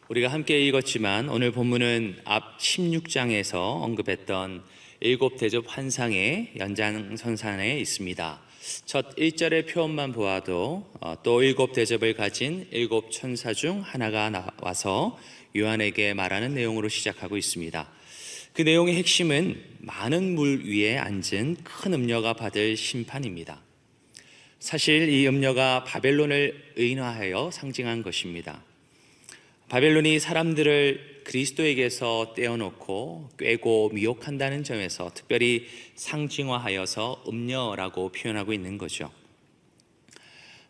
우리가 함께 읽었지만 오늘 본문은 앞 16장에서 언급했던 일곱 대접 환상의 연장선상에 있습니다. 첫 1절의 표현만 보아도 또 일곱 대접을 가진 일곱 천사 중 하나가 나와서 요한에게 말하는 내용으로 시작하고 있습니다. 그 내용의 핵심은 많은 물 위에 앉은 큰 음녀가 받을 심판입니다. 사실 이 음녀가 바벨론을 의인화하여 상징한 것입니다. 바벨론이 사람들을 그리스도에게서 떼어놓고 꿰고 미혹한다는 점에서 특별히 상징화하여서 음녀라고 표현하고 있는 거죠.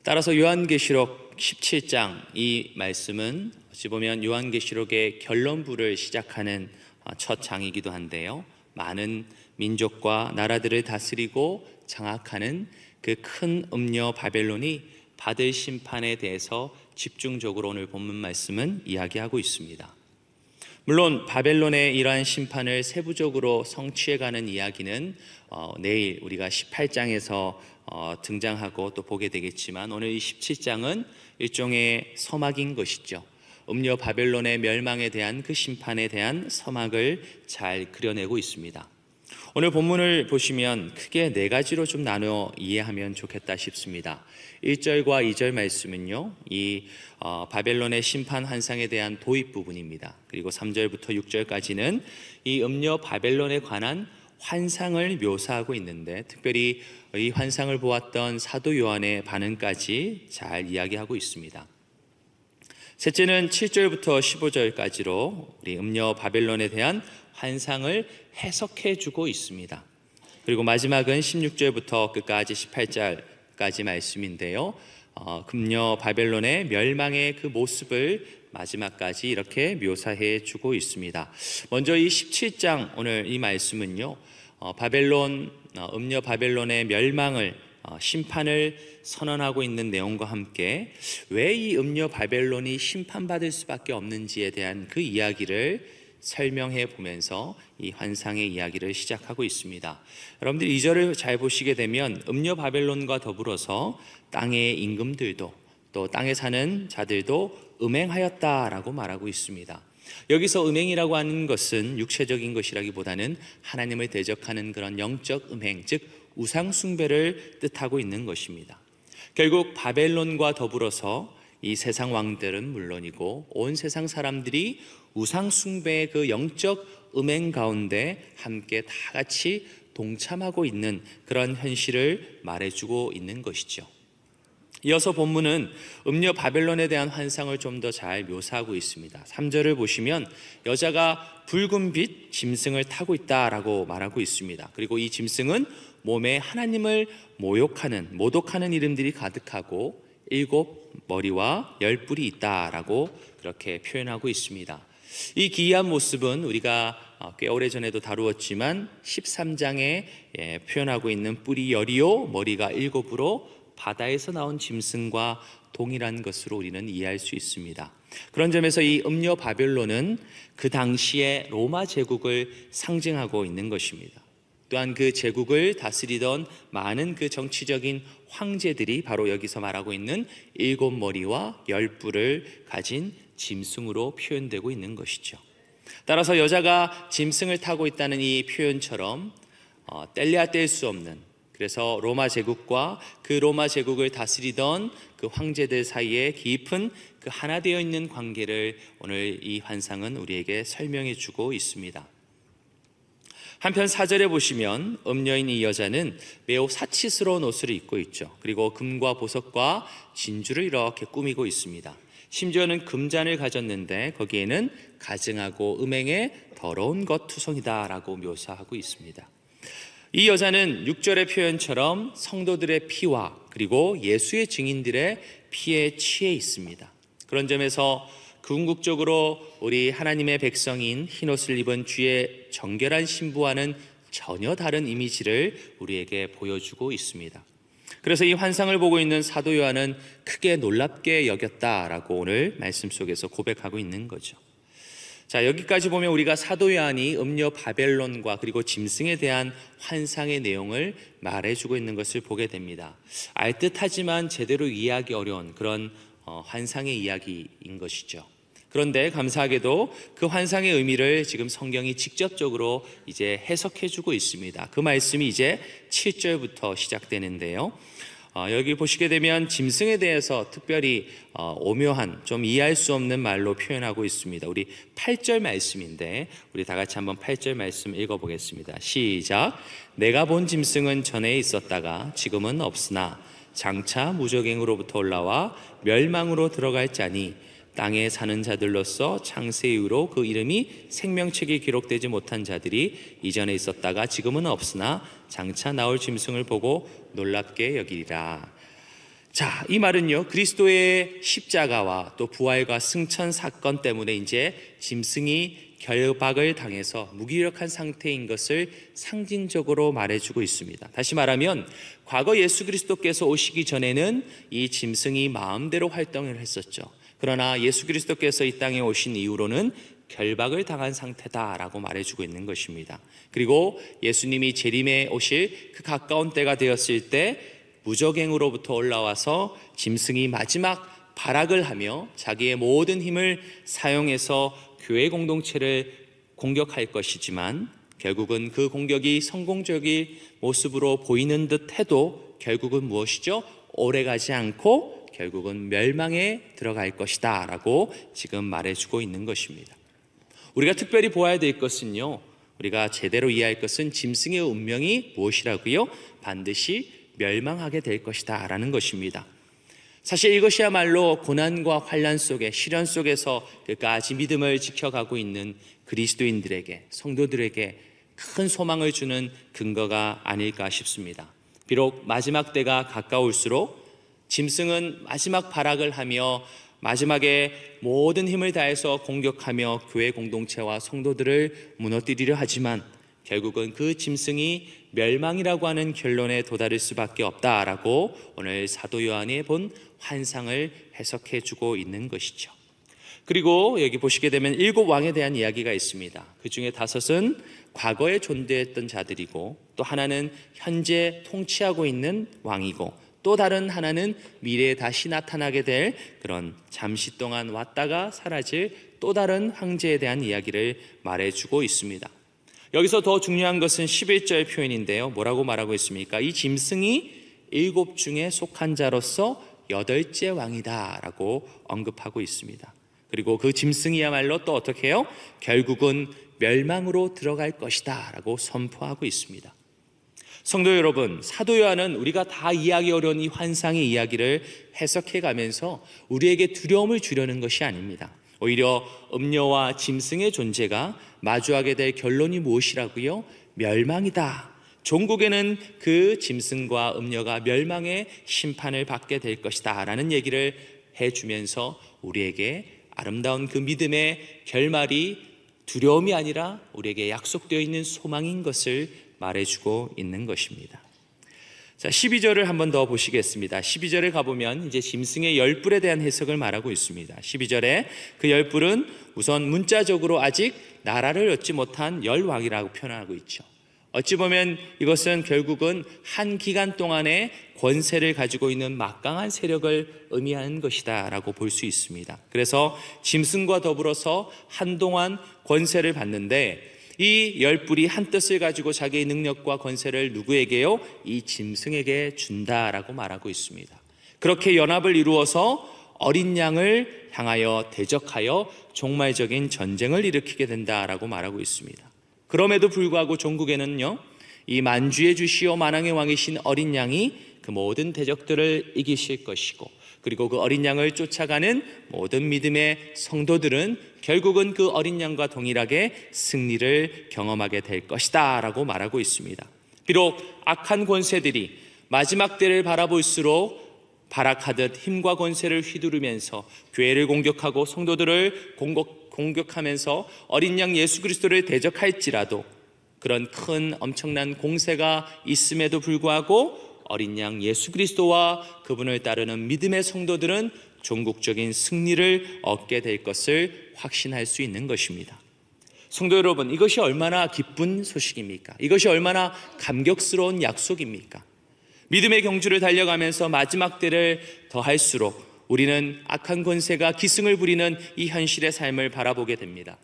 따라서 요한계시록 17장 이 말씀은 어찌 보면 요한계시록의 결론부를 시작하는 첫 장이기도 한데요, 많은 민족과 나라들을 다스리고 장악하는 그 큰 음녀 바벨론이 받을 심판에 대해서 집중적으로 오늘 본문 말씀은 이야기하고 있습니다. 물론 바벨론의 이러한 심판을 세부적으로 성취해가는 이야기는 내일 우리가 18장에서 등장하고 또 보게 되겠지만, 오늘 이 17장은 일종의 서막인 것이죠. 음녀 바벨론의 멸망에 대한 그 심판에 대한 서막을 잘 그려내고 있습니다. 오늘 본문을 보시면 크게 네 가지로 좀 나누어 이해하면 좋겠다 싶습니다. 1절과 2절 말씀은요, 이 바벨론의 심판 환상에 대한 도입 부분입니다. 그리고 3절부터 6절까지는 이 음녀 바벨론에 관한 환상을 묘사하고 있는데, 특별히 이 환상을 보았던 사도 요한의 반응까지 잘 이야기하고 있습니다. 셋째는 7절부터 15절까지로 우리 음녀 바벨론에 대한 환상을 해석해 주고 있습니다. 그리고 마지막은 16절부터 끝까지 18절까지 말씀인데요, 음녀 바벨론의 멸망의 그 모습을 마지막까지 이렇게 묘사해 주고 있습니다. 먼저 이 17장 오늘 이 말씀은요, 음녀 바벨론의 멸망을 심판을 선언하고 있는 내용과 함께 왜 이 음녀 바벨론이 심판받을 수밖에 없는지에 대한 그 이야기를 설명해 보면서 이 환상의 이야기를 시작하고 있습니다. 여러분들 2절을 잘 보시게 되면 음녀 바벨론과 더불어서 땅의 임금들도 또 땅에 사는 자들도 음행하였다라고 말하고 있습니다. 여기서 음행이라고 하는 것은 육체적인 것이라기보다는 하나님을 대적하는 그런 영적 음행, 즉 우상 숭배를 뜻하고 있는 것입니다. 결국 바벨론과 더불어서 이 세상 왕들은 물론이고 온 세상 사람들이 우상 숭배의 그 영적 음행 가운데 함께 다 같이 동참하고 있는 그런 현실을 말해주고 있는 것이죠. 이어서 본문은 음녀 바벨론에 대한 환상을 좀 더 잘 묘사하고 있습니다. 3절을 보시면 여자가 붉은 빛 짐승을 타고 있다라고 말하고 있습니다. 그리고 이 짐승은 몸에 하나님을 모독하는 이름들이 가득하고 7 머리와 10 뿔이 있다라고 그렇게 표현하고 있습니다. 이 기이한 모습은 우리가 꽤 오래전에도 다루었지만 13장에 표현하고 있는 뿔이 10이요 머리가 7으로 바다에서 나온 짐승과 동일한 것으로 우리는 이해할 수 있습니다. 그런 점에서 이 음녀 바벨론은 그 당시의 로마 제국을 상징하고 있는 것입니다. 또한 그 제국을 다스리던 많은 그 정치적인 황제들이 바로 여기서 말하고 있는 7 머리와 10 뿔을 가진 짐승으로 표현되고 있는 것이죠. 따라서 여자가 짐승을 타고 있다는 이 표현처럼 뗄래야 뗄 수 없는, 그래서 로마 제국과 그 로마 제국을 다스리던 그 황제들 사이에 깊은 그 하나 되어 있는 관계를 오늘 이 환상은 우리에게 설명해 주고 있습니다. 한편 4절에 보시면 음녀인 이 여자는 매우 사치스러운 옷을 입고 있죠. 그리고 금과 보석과 진주를 이렇게 꾸미고 있습니다. 심지어는 금잔을 가졌는데 거기에는 가증하고 음행의 더러운 것 투성이다라고 묘사하고 있습니다. 이 여자는 6절의 표현처럼 성도들의 피와 그리고 예수의 증인들의 피에 취해 있습니다. 그런 점에서 궁극적으로 우리 하나님의 백성인 흰옷을 입은 주의 정결한 신부와는 전혀 다른 이미지를 우리에게 보여주고 있습니다. 그래서 이 환상을 보고 있는 사도 요한은 크게 놀랍게 여겼다라고 오늘 말씀 속에서 고백하고 있는 거죠. 자, 여기까지 보면 우리가 사도 요한이 음녀 바벨론과 그리고 짐승에 대한 환상의 내용을 말해주고 있는 것을 보게 됩니다. 알듯하지만 제대로 이해하기 어려운 그런 환상의 이야기인 것이죠. 그런데 감사하게도 그 환상의 의미를 지금 성경이 직접적으로 이제 해석해주고 있습니다. 그 말씀이 이제 7절부터 시작되는데요. 여기 보시게 되면 짐승에 대해서 특별히 오묘한, 좀 이해할 수 없는 말로 표현하고 있습니다. 우리 8절 말씀인데 우리 다 같이 한번 8절 말씀 읽어보겠습니다. 시작. 내가 본 짐승은 전에 있었다가 지금은 없으나 장차 무적행으로부터 올라와 멸망으로 들어갈 자니 땅에 사는 자들로서 창세 이후로 그 이름이 생명책에 기록되지 못한 자들이 이전에 있었다가 지금은 없으나 장차 나올 짐승을 보고 놀랍게 여기리라. 자, 이 말은요, 그리스도의 십자가와 또 부활과 승천 사건 때문에 이제 짐승이 결박을 당해서 무기력한 상태인 것을 상징적으로 말해주고 있습니다. 다시 말하면 과거 예수 그리스도께서 오시기 전에는 이 짐승이 마음대로 활동을 했었죠. 그러나 예수 그리스도께서 이 땅에 오신 이후로는 결박을 당한 상태다라고 말해주고 있는 것입니다. 그리고 예수님이 재림에 오실 그 가까운 때가 되었을 때 무적행으로부터 올라와서 짐승이 마지막 발악을 하며 자기의 모든 힘을 사용해서 교회 공동체를 공격할 것이지만 결국은 그 공격이 성공적인 모습으로 보이는 듯 해도 결국은 무엇이죠? 오래가지 않고 결국은 멸망에 들어갈 것이다 라고 지금 말해주고 있는 것입니다. 우리가 특별히 보아야 될 것은요, 우리가 제대로 이해할 것은 짐승의 운명이 무엇이라고요? 반드시 멸망하게 될 것이다 라는 것입니다. 사실 이것이야말로 고난과 환난 속에, 시련 속에서 끝까지 믿음을 지켜가고 있는 그리스도인들에게, 성도들에게 큰 소망을 주는 근거가 아닐까 싶습니다. 비록 마지막 때가 가까울수록 짐승은 마지막 발악을 하며 마지막에 모든 힘을 다해서 공격하며 교회 공동체와 성도들을 무너뜨리려 하지만 결국은 그 짐승이 멸망이라고 하는 결론에 도달할 수밖에 없다라고 오늘 사도 요한이 본 환상을 해석해 주고 있는 것이죠. 그리고 여기 보시게 되면 7왕에 대한 이야기가 있습니다. 그 중에 5은 과거에 존재했던 자들이고 또 하나는 현재 통치하고 있는 왕이고 또 다른 하나는 미래에 다시 나타나게 될 그런 잠시 동안 왔다가 사라질 또 다른 황제에 대한 이야기를 말해주고 있습니다. 여기서 더 중요한 것은 11절 표현인데요. 뭐라고 말하고 있습니까? 이 짐승이 7 중에 속한 자로서 8째 왕이다 라고 언급하고 있습니다. 그리고 그 짐승이야말로 또 어떻게 해요? 결국은 멸망으로 들어갈 것이다 라고 선포하고 있습니다. 성도 여러분, 사도 요한은 우리가 다 이해하기 어려운 이 환상의 이야기를 해석해 가면서 우리에게 두려움을 주려는 것이 아닙니다. 오히려 음녀와 짐승의 존재가 마주하게 될 결론이 무엇이라고요? 멸망이다. 종국에는 그 짐승과 음녀가 멸망의 심판을 받게 될 것이다 라는 얘기를 해주면서 우리에게 아름다운 그 믿음의 결말이 두려움이 아니라 우리에게 약속되어 있는 소망인 것을 말해주고 있는 것입니다. 자, 12절을 한번 더 보시겠습니다. 12절에 가보면 이제 짐승의 열불에 대한 해석을 말하고 있습니다. 12절에 그 열불은 우선 문자적으로 아직 나라를 얻지 못한 열왕이라고 표현하고 있죠. 어찌 보면 이것은 결국은 한 기간 동안의 권세를 가지고 있는 막강한 세력을 의미하는 것이다 라고 볼 수 있습니다. 그래서 짐승과 더불어서 한동안 권세를 받는데 이 열불이 한 뜻을 가지고 자기의 능력과 권세를 누구에게요? 이 짐승에게 준다라고 말하고 있습니다. 그렇게 연합을 이루어서 어린 양을 향하여 대적하여 종말적인 전쟁을 일으키게 된다라고 말하고 있습니다. 그럼에도 불구하고 종국에는요, 이 만주의 주시오 만왕의 왕이신 어린 양이 그 모든 대적들을 이기실 것이고, 그리고 그 어린 양을 쫓아가는 모든 믿음의 성도들은 결국은 그 어린 양과 동일하게 승리를 경험하게 될 것이다 라고 말하고 있습니다. 비록 악한 권세들이 마지막 때를 바라볼수록 발악하듯 힘과 권세를 휘두르면서 교회를 공격하고 성도들을 공격하면서 어린 양 예수 그리스도를 대적할지라도 그런 큰 엄청난 공세가 있음에도 불구하고 어린 양 예수 그리스도와 그분을 따르는 믿음의 성도들은 종국적인 승리를 얻게 될 것을 확신할 수 있는 것입니다. 성도 여러분, 이것이 얼마나 기쁜 소식입니까? 이것이 얼마나 감격스러운 약속입니까? 믿음의 경주를 달려가면서 마지막 때를 더할수록 우리는 악한 권세가 기승을 부리는 이 현실의 삶을 바라보게 됩니다.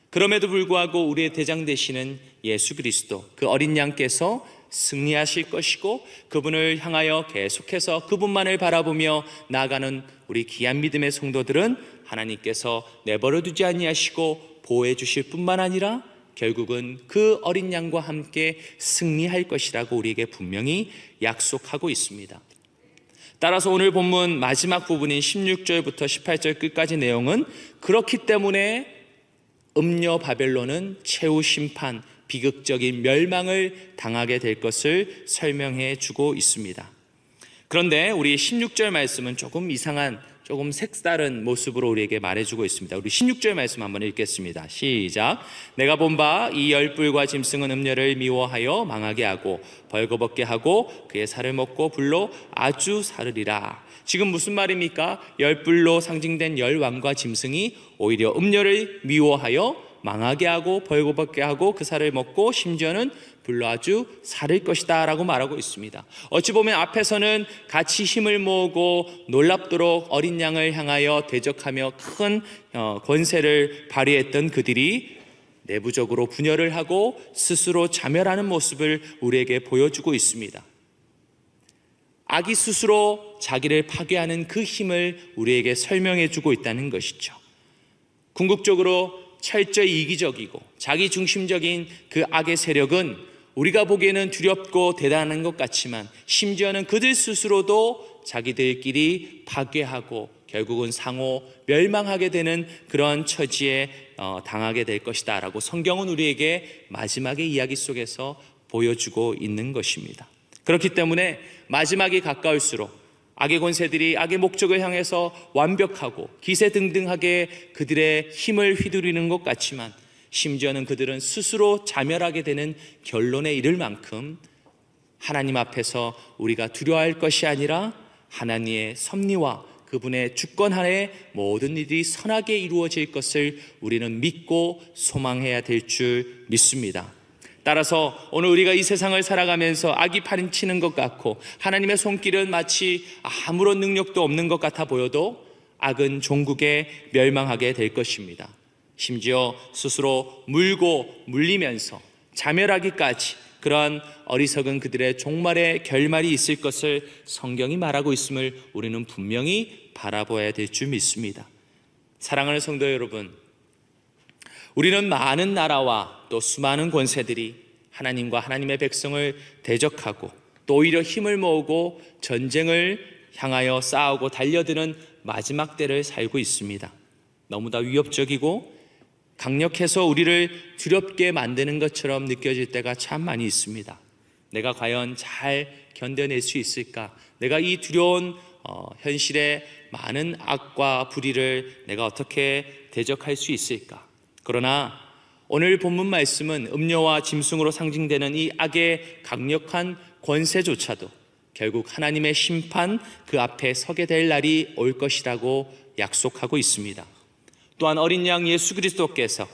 그럼에도 불구하고 우리의 대장 되시는 예수 그리스도, 그 어린 양께서 승리하실 것이고 그분을 향하여 계속해서 그분만을 바라보며 나아가는 우리 귀한 믿음의 성도들은 하나님께서 내버려 두지 아니하시고 보호해 주실 뿐만 아니라 결국은 그 어린 양과 함께 승리할 것이라고 우리에게 분명히 약속하고 있습니다. 따라서 오늘 본문 마지막 부분인 16절부터 18절 끝까지 내용은 그렇기 때문에 음녀 바벨론은 최후 심판, 비극적인 멸망을 당하게 될 것을 설명해 주고 있습니다. 그런데 우리 16절 말씀은 조금 이상한, 조금 색다른 모습으로 우리에게 말해주고 있습니다. 우리 16절 말씀 한번 읽겠습니다. 시작. 내가 본 바 이 열불과 짐승은 음녀를 미워하여 망하게 하고 벌거벗게 하고 그의 살을 먹고 불로 아주 사르리라. 지금 무슨 말입니까? 열불로 상징된 열왕과 짐승이 오히려 음녀를 미워하여 망하게 하고 벌거벗게 하고 그 살을 먹고 심지어는 불로 아주 사를 것이다 라고 말하고 있습니다. 어찌 보면 앞에서는 같이 힘을 모으고 놀랍도록 어린 양을 향하여 대적하며 큰 권세를 발휘했던 그들이 내부적으로 분열을 하고 스스로 자멸하는 모습을 우리에게 보여주고 있습니다. 악이 스스로 자기를 파괴하는 그 힘을 우리에게 설명해 주고 있다는 것이죠. 궁극적으로 철저히 이기적이고 자기 중심적인 그 악의 세력은 우리가 보기에는 두렵고 대단한 것 같지만 심지어는 그들 스스로도 자기들끼리 파괴하고 결국은 상호 멸망하게 되는 그런 처지에 당하게 될 것이다 라고 성경은 우리에게 마지막의 이야기 속에서 보여주고 있는 것입니다. 그렇기 때문에 마지막이 가까울수록 악의 권세들이 악의 목적을 향해서 완벽하고 기세등등하게 그들의 힘을 휘두르는 것 같지만 심지어는 그들은 스스로 자멸하게 되는 결론에 이를 만큼 하나님 앞에서 우리가 두려워할 것이 아니라 하나님의 섭리와 그분의 주권 하에 모든 일이 선하게 이루어질 것을 우리는 믿고 소망해야 될 줄 믿습니다. 따라서 오늘 우리가 이 세상을 살아가면서 악이 파헤치는 것 같고 하나님의 손길은 마치 아무런 능력도 없는 것 같아 보여도 악은 종국에 멸망하게 될 것입니다. 심지어 스스로 물고 물리면서 자멸하기까지 그러한 어리석은 그들의 종말의 결말이 있을 것을 성경이 말하고 있음을 우리는 분명히 바라봐야 될 줄 믿습니다. 사랑하는 성도 여러분, 우리는 많은 나라와 또 수많은 권세들이 하나님과 하나님의 백성을 대적하고 또 오히려 힘을 모으고 전쟁을 향하여 싸우고 달려드는 마지막 때를 살고 있습니다. 너무나 위협적이고 강력해서 우리를 두렵게 만드는 것처럼 느껴질 때가 참 많이 있습니다. 내가 과연 잘 견뎌낼 수 있을까? 내가 이 두려운 현실의 많은 악과 불의를 내가 어떻게 대적할 수 있을까? 그러나 오늘 본문 말씀은 음녀와 짐승으로 상징되는 이 악의 강력한 권세조차도 결국 하나님의 심판 그 앞에 서게 될 날이 올 것이라고 약속하고 있습니다. 또한 어린 양 예수 그리스도께서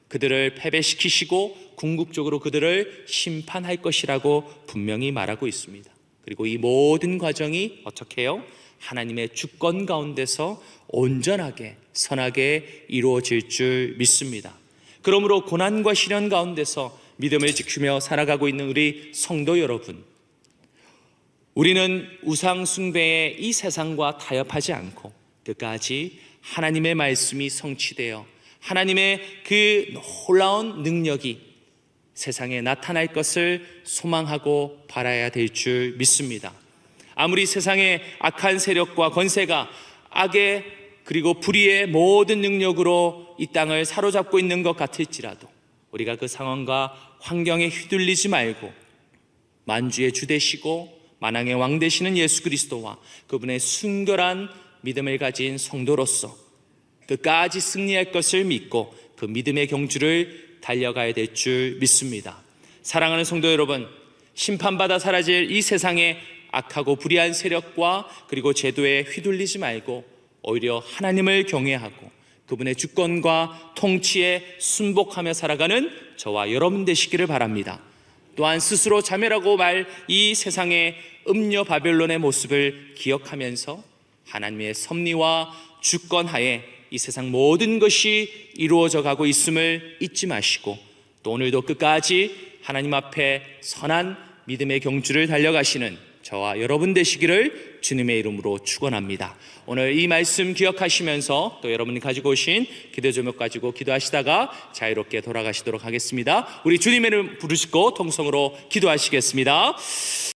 그들을 패배시키시고 궁극적으로 그들을 심판할 것이라고 분명히 말하고 있습니다. 그리고 이 모든 과정이 어떻게 해요? 하나님의 주권 가운데서 온전하게 선하게 이루어질 줄 믿습니다. 그러므로 고난과 시련 가운데서 믿음을 지키며 살아가고 있는 우리 성도 여러분, 우리는 우상 숭배의 이 세상과 타협하지 않고 끝까지 하나님의 말씀이 성취되어 하나님의 그 놀라운 능력이 세상에 나타날 것을 소망하고 바라야 될 줄 믿습니다. 아무리 세상의 악한 세력과 권세가 악의 그리고 불의의 모든 능력으로 이 땅을 사로잡고 있는 것 같을지라도 우리가 그 상황과 환경에 휘둘리지 말고 만주의 주 되시고 만왕의 왕 되시는 예수 그리스도와 그분의 순결한 믿음을 가진 성도로서 끝까지 승리할 것을 믿고 그 믿음의 경주를 달려가야 될 줄 믿습니다. 사랑하는 성도 여러분, 심판받아 사라질 이 세상의 악하고 불의한 세력과 그리고 제도에 휘둘리지 말고 오히려 하나님을 경외하고 그분의 주권과 통치에 순복하며 살아가는 저와 여러분 되시기를 바랍니다. 또한 스스로 자멸하고 말 이 세상의 음녀 바벨론의 모습을 기억하면서 하나님의 섭리와 주권 하에 이 세상 모든 것이 이루어져 가고 있음을 잊지 마시고, 또 오늘도 끝까지 하나님 앞에 선한 믿음의 경주를 달려가시는 저와 여러분 되시기를 주님의 이름으로 축원합니다. 오늘 이 말씀 기억하시면서 또 여러분이 가지고 오신 기도 제목 가지고 기도하시다가 자유롭게 돌아가시도록 하겠습니다. 우리 주님의 이름 부르시고 통성으로 기도하시겠습니다.